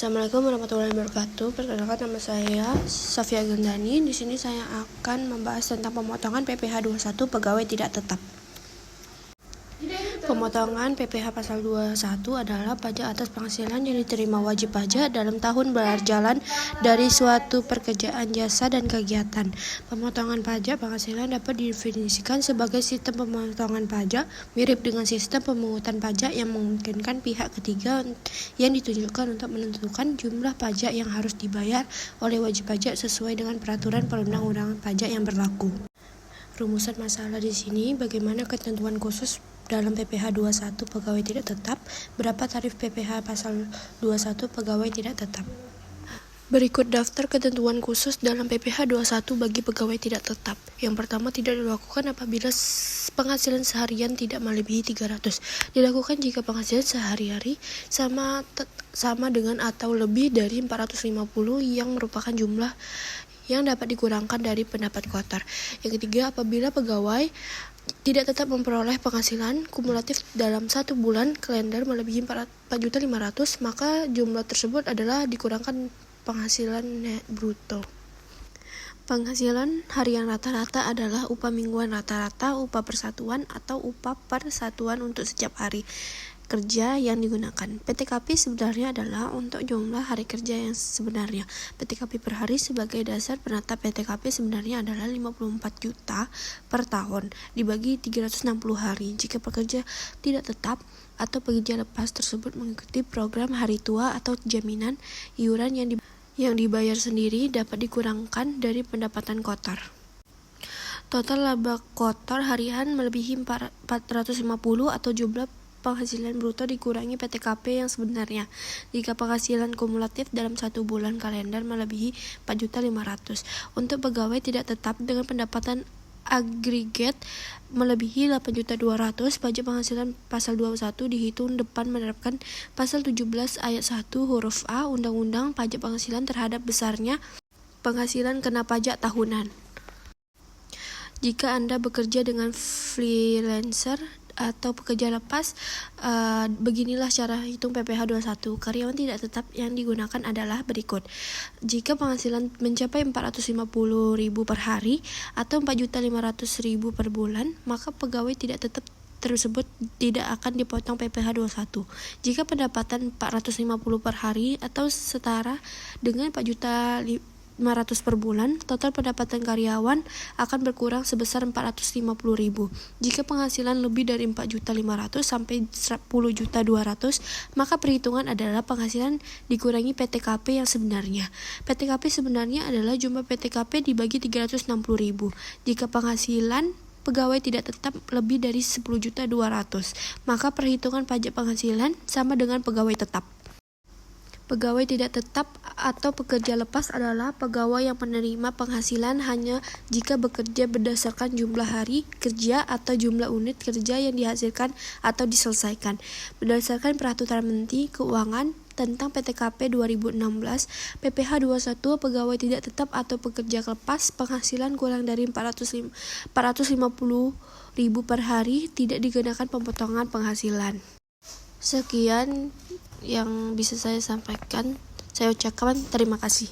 Assalamualaikum warahmatullahi wabarakatuh. Perkenalkan, nama saya Safia Gendani. Di sini saya akan membahas tentang pemotongan PPh 21 pegawai tidak tetap. Pemotongan PPh pasal 21 adalah pajak atas penghasilan yang diterima wajib pajak dalam tahun berjalan dari suatu pekerjaan, jasa, dan kegiatan. Pemotongan pajak penghasilan dapat didefinisikan sebagai sistem pemotongan pajak mirip dengan sistem pemungutan pajak yang memungkinkan pihak ketiga yang ditunjukkan untuk menentukan jumlah pajak yang harus dibayar oleh wajib pajak sesuai dengan peraturan perundang-undangan pajak yang berlaku. Rumusan masalah di sini, bagaimana ketentuan khusus dalam PPh 21 pegawai tidak tetap, berapa tarif PPh pasal 21 pegawai tidak tetap. Berikut daftar ketentuan khusus dalam PPh 21 bagi pegawai tidak tetap. Yang pertama, tidak dilakukan apabila penghasilan seharian tidak melebihi 300. Dilakukan jika penghasilan sehari-hari sama dengan atau lebih dari 450 yang merupakan jumlah yang dapat dikurangkan dari pendapat kotor. Yang ketiga, apabila pegawai tidak tetap memperoleh penghasilan kumulatif dalam 1 bulan kalender melebihi 4.500.000, maka jumlah tersebut adalah dikurangkan penghasilan net bruto. Penghasilan harian rata-rata adalah upah mingguan rata-rata, upah persatuan, atau upah per satuan untuk setiap hari kerja yang digunakan. PTKP sebenarnya adalah untuk jumlah hari kerja yang sebenarnya. PTKP per hari sebagai dasar penata PTKP sebenarnya adalah 54 juta per tahun dibagi 360 hari. Jika pekerja tidak tetap atau pekerja lepas tersebut mengikuti program hari tua atau jaminan, iuran yang dibayar sendiri dapat dikurangkan dari pendapatan kotor. Total laba kotor harian melebihi 450 atau jumlah penghasilan bruto dikurangi PTKP yang sebenarnya. Jika penghasilan kumulatif dalam 1 bulan kalender melebihi 4.500.000. Untuk pegawai tidak tetap dengan pendapatan agregat melebihi 8.200.000, pajak penghasilan pasal 21 dihitung depan menerapkan pasal 17 ayat 1 huruf A Undang-Undang Pajak Penghasilan terhadap besarnya penghasilan kena pajak tahunan. Jika Anda bekerja dengan freelancer atau pekerja lepas, beginilah cara hitung PPh 21. Karyawan tidak tetap yang digunakan adalah berikut. Jika penghasilan mencapai 450.000 per hari atau 4.500.000 per bulan, maka pegawai tidak tetap tersebut tidak akan dipotong PPh 21. Jika pendapatan 450 per hari atau setara dengan 4.500.000 per bulan, total pendapatan karyawan akan berkurang sebesar 450.000. Jika penghasilan lebih dari 4.500.000 sampai 10.200.000, maka perhitungan adalah penghasilan dikurangi PTKP yang sebenarnya. PTKP sebenarnya adalah jumlah PTKP dibagi 360.000. Jika penghasilan pegawai tidak tetap lebih dari 10.200.000, maka perhitungan pajak penghasilan sama dengan pegawai tetap. Pegawai tidak tetap atau pekerja lepas adalah pegawai yang menerima penghasilan hanya jika bekerja berdasarkan jumlah hari kerja atau jumlah unit kerja yang dihasilkan atau diselesaikan. Berdasarkan Peraturan Menteri Keuangan tentang PTKP 2016, PPh 21 pegawai tidak tetap atau pekerja lepas penghasilan kurang dari 450.000 per hari tidak dikenakan pemotongan penghasilan. Sekian yang bisa saya sampaikan. Saya ucapkan terima kasih.